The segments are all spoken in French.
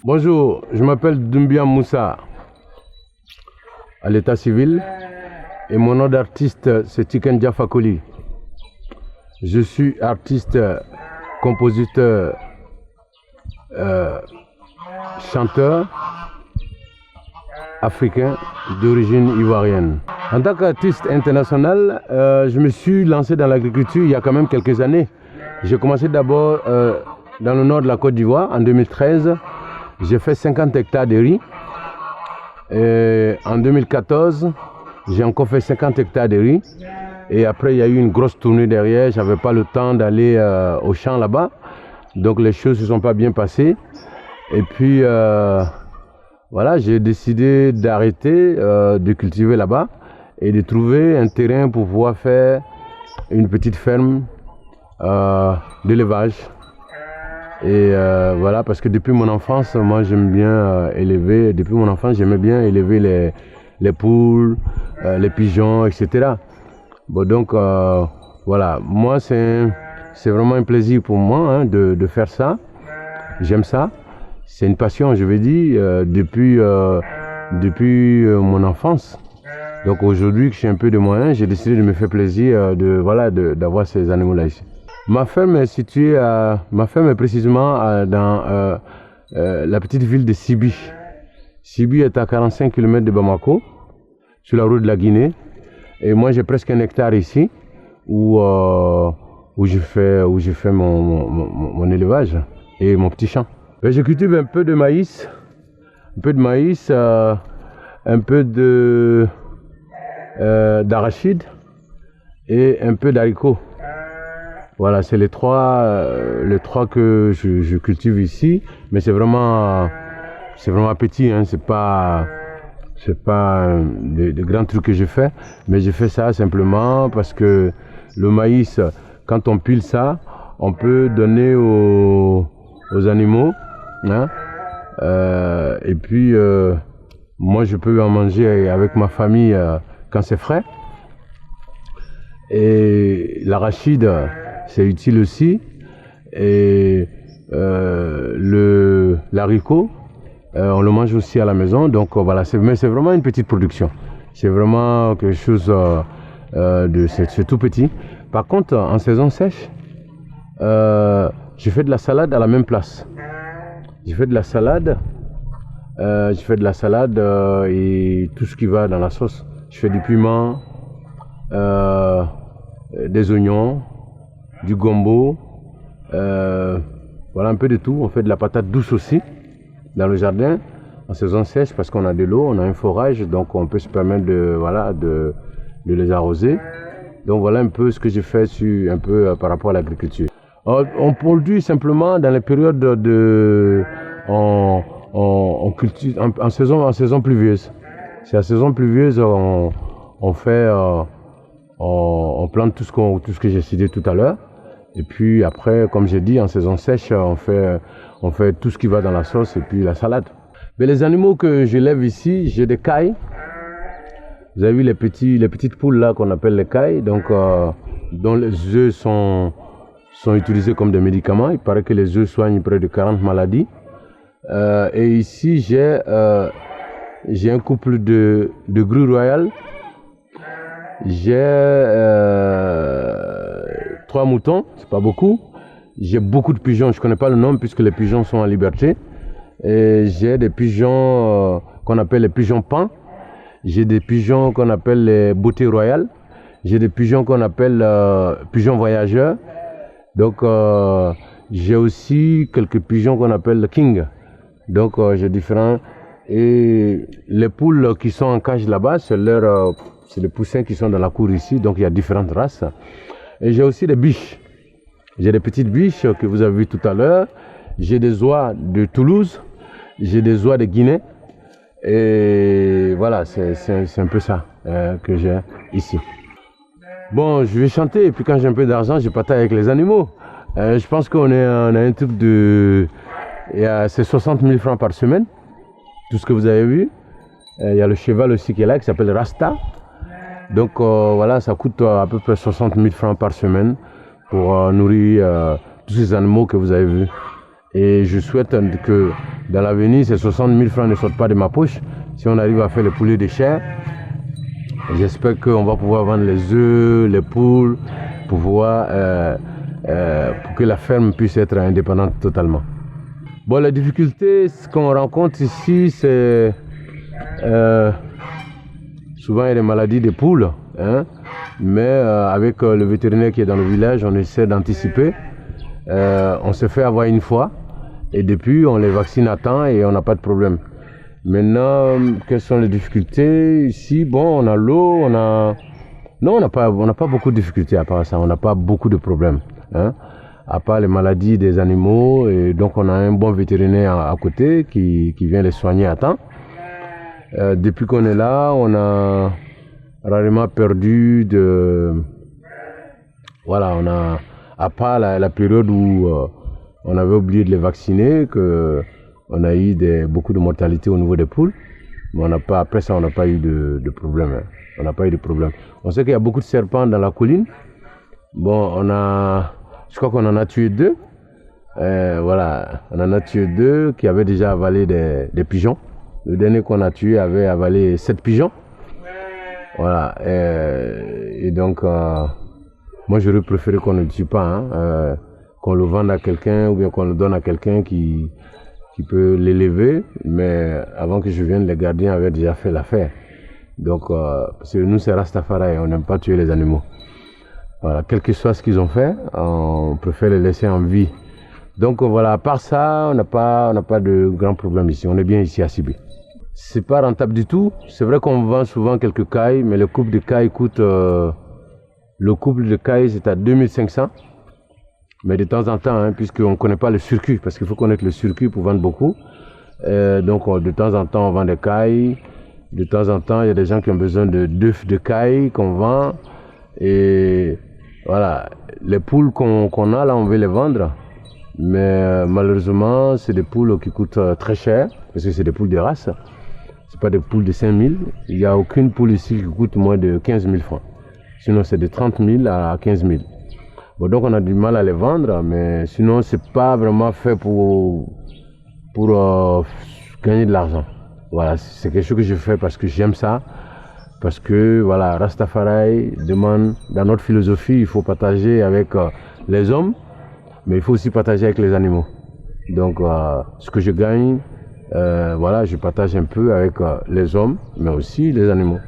Bonjour, je m'appelle Doumbia Moussa, à l'état civil, et mon nom d'artiste c'est Tiken Jah Fakoly. Je suis artiste, compositeur, chanteur africain d'origine ivoirienne. En tant qu'artiste international, je me suis lancé dans l'agriculture il y a quand même quelques années. J'ai commencé d'abord dans le nord de la Côte d'Ivoire en 2013. J'ai fait 50 hectares de riz. Et en 2014, j'ai encore fait 50 hectares de riz. Et après, il y a eu une grosse tournée derrière. Je n'avais pas le temps d'aller au champ là-bas. Donc les choses ne se sont pas bien passées. Et puis, voilà, j'ai décidé d'arrêter de cultiver là-bas et de trouver un terrain pour pouvoir faire une petite ferme d'élevage. Et voilà, parce que depuis mon enfance, moi j'aime bien élever, depuis mon enfance j'aimais bien élever les poules, les pigeons, etc. Bon donc voilà, moi c'est vraiment un plaisir pour moi de faire ça, j'aime ça, c'est une passion je vais dire depuis mon enfance. Donc aujourd'hui que j'ai un peu de moyens, j'ai décidé de me faire plaisir d'avoir ces animaux là ici. Ma ferme est située précisément dans la petite ville de Sibi. Sibi est à 45 km de Bamako, sur la route de la Guinée. Et moi j'ai presque un hectare ici où je fais mon élevage et mon petit champ. Et je cultive un peu de maïs, un peu d'arachide et un peu d'haricots. Voilà, c'est les trois que je cultive ici, mais c'est vraiment petit, hein, c'est pas des grands trucs que je fais, mais je fais ça simplement parce que le maïs, quand on pile ça, on peut donner aux animaux, hein, et puis moi je peux en manger avec ma famille quand c'est frais. Et l'arachide, c'est utile aussi. Et l'haricot, on le mange aussi à la maison. Donc voilà, mais c'est vraiment une petite production. C'est vraiment quelque chose c'est tout petit. Par contre, en saison sèche, je fais de la salade à la même place. Je fais de la salade et tout ce qui va dans la sauce. Je fais du piment, des oignons, du gombo, voilà un peu de tout. On fait de la patate douce aussi dans le jardin en saison sèche parce qu'on a de l'eau, on a un forage, donc on peut se permettre de les arroser. Donc voilà un peu ce que je fais par rapport à l'agriculture. On produit simplement dans les périodes on cultive en saison pluvieuse. C'est la saison pluvieuse on plante tout ce que j'ai cité tout à l'heure. Et puis après, comme j'ai dit, en saison sèche, on fait tout ce qui va dans la sauce et puis la salade. Mais les animaux que j'élève ici, j'ai des cailles. Vous avez vu les petites poules là qu'on appelle les cailles, donc dont les œufs sont utilisés comme des médicaments. Il paraît que les œufs soignent près de 40 maladies. Et ici, j'ai un couple de grues royales. J'ai 3 moutons, c'est pas beaucoup. J'ai beaucoup de pigeons, je connais pas le nom puisque les pigeons sont en liberté. Et j'ai des pigeons qu'on appelle les pigeons pans. J'ai des pigeons qu'on appelle les beautés royales. J'ai des pigeons qu'on appelle pigeons voyageurs. Donc j'ai aussi quelques pigeons qu'on appelle le king. Donc j'ai différents. Et les poules qui sont en cage là-bas, c'est les poussins qui sont dans la cour ici. Donc il y a différentes races. Et j'ai aussi des biches. J'ai des petites biches que vous avez vues tout à l'heure. J'ai des oies de Toulouse. J'ai des oies de Guinée. Et voilà, c'est un peu ça que j'ai ici. Bon, je vais chanter et puis quand j'ai un peu d'argent, je partage avec les animaux. Je pense qu'on a un truc de... C'est 60 000 francs par semaine, tout ce que vous avez vu. Il y a le cheval aussi qui est là, qui s'appelle Rasta. Donc voilà, ça coûte à peu près 60 000 francs par semaine pour nourrir tous ces animaux que vous avez vus. Et je souhaite que dans l'avenir, ces 60 000 francs ne sortent pas de ma poche. Si on arrive à faire les poulets de chair, j'espère qu'on va pouvoir vendre les œufs, les poules, pour que la ferme puisse être indépendante totalement. Bon, les difficultés qu'on rencontre ici, c'est souvent il y a des maladies des poules, hein, mais avec le vétérinaire qui est dans le village, on essaie d'anticiper. On se fait avoir une fois et depuis on les vaccine à temps et on n'a pas de problème. Maintenant, quelles sont les difficultés ici? Bon, on a l'eau, non, on n'a pas beaucoup de difficultés à part ça, on n'a pas beaucoup de problèmes, hein, à part les maladies des animaux. Et donc on a un bon vétérinaire à côté qui vient les soigner à temps. Depuis qu'on est là, on a rarement perdu de... Voilà, on a, à part la période où on avait oublié de les vacciner, on a eu beaucoup de mortalité au niveau des poules, mais après ça, on n'a pas eu de problème. Hein. On n'a pas eu de problème. On sait qu'il y a beaucoup de serpents dans la colline. Bon, je crois qu'on en a tué 2. Voilà, on en a tué 2 qui avaient déjà avalé des pigeons. Le dernier qu'on a tué avait avalé 7 pigeons. Voilà, et donc, moi j'aurais préféré qu'on ne le tue pas, hein, qu'on le vende à quelqu'un ou bien qu'on le donne à quelqu'un qui peut l'élever, mais avant que je vienne, les gardiens avaient déjà fait l'affaire. Donc, parce que nous, c'est Rastafari, on n'aime pas tuer les animaux. Voilà, quel que soit ce qu'ils ont fait, on préfère les laisser en vie. Donc voilà, à part ça, on n'a pas de grands problèmes ici. On est bien ici à Sibi. C'est pas rentable du tout. C'est vrai qu'on vend souvent quelques cailles, mais le couple de cailles coûte... le couple de cailles, c'est à 2500. Mais de temps en temps, hein, puisqu'on ne connaît pas le circuit, parce qu'il faut connaître le circuit pour vendre beaucoup. Donc de temps en temps, on vend des cailles. De temps en temps, il y a des gens qui ont besoin d'œufs de cailles qu'on vend. Et voilà, les poules qu'on a là, on veut les vendre. Mais malheureusement, c'est des poules qui coûtent très cher, parce que c'est des poules de race. Ce pas des poules de 5 000. Il n'y a aucune poule ici qui coûte moins de 15 000 francs. Sinon, c'est de 30 000 à 15 000. Bon, donc on a du mal à les vendre, mais sinon, c'est pas vraiment fait pour gagner de l'argent. Voilà, c'est quelque chose que je fais parce que j'aime ça. Parce que, voilà, Rastafari demande, dans notre philosophie, il faut partager avec les hommes, mais il faut aussi partager avec les animaux. Donc, ce que je gagne, voilà, je partage un peu avec les hommes, mais aussi les animaux.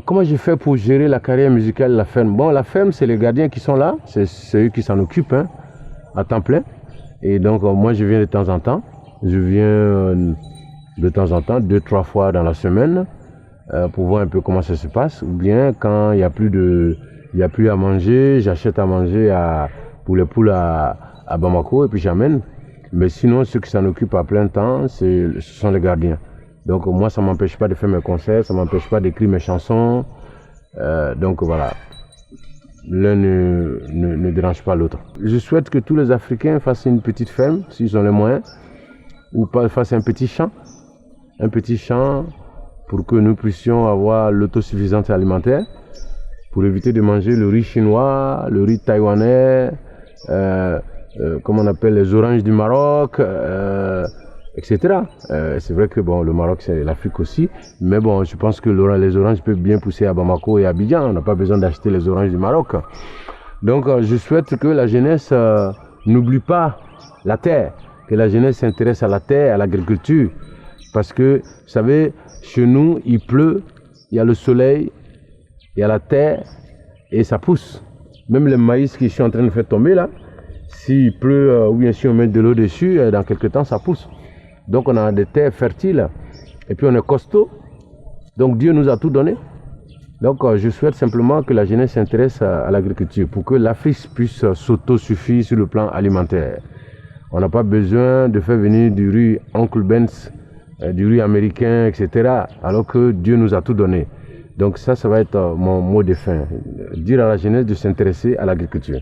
Comment j'ai fait pour gérer la carrière musicale de la ferme? Bon, la ferme, c'est les gardiens qui sont là, c'est eux qui s'en occupent, hein, à temps plein. Et donc, moi, je viens de temps en temps. Je viens de temps en temps, 2-3 fois dans la semaine, pour voir un peu comment ça se passe. Ou bien, quand il n'y a plus à manger, j'achète à manger pour les poules à Bamako et puis j'amène. Mais sinon, ceux qui s'en occupent à plein temps, ce sont les gardiens. Donc moi, ça ne m'empêche pas de faire mes concerts, ça ne m'empêche pas d'écrire mes chansons. Donc voilà, l'un ne dérange pas l'autre. Je souhaite que tous les Africains fassent une petite ferme, s'ils ont les moyens, ou fassent un petit champ pour que nous puissions avoir l'autosuffisance alimentaire, pour éviter de manger le riz chinois, le riz taïwanais, comme on appelle les oranges du Maroc, etc. C'est vrai que bon, le Maroc c'est l'Afrique aussi, mais bon, je pense que les oranges peuvent bien pousser à Bamako et à Abidjan. On n'a pas besoin d'acheter les oranges du Maroc. Donc je souhaite que la jeunesse n'oublie pas la terre, que la jeunesse s'intéresse à la terre, à l'agriculture, parce que vous savez, chez nous il pleut, il y a le soleil, il y a la terre et ça pousse. Même le maïs que je suis en train de faire tomber là, s'il pleut ou bien si on met de l'eau dessus, dans quelques temps ça pousse. Donc on a des terres fertiles et puis on est costaud. Donc Dieu nous a tout donné. Donc je souhaite simplement que la jeunesse s'intéresse à l'agriculture pour que l'Afrique puisse s'autosuffire sur le plan alimentaire. On n'a pas besoin de faire venir du riz Uncle Ben's, du riz américain, etc. Alors que Dieu nous a tout donné. Donc ça va être mon mot de fin. Dire à la jeunesse de s'intéresser à l'agriculture.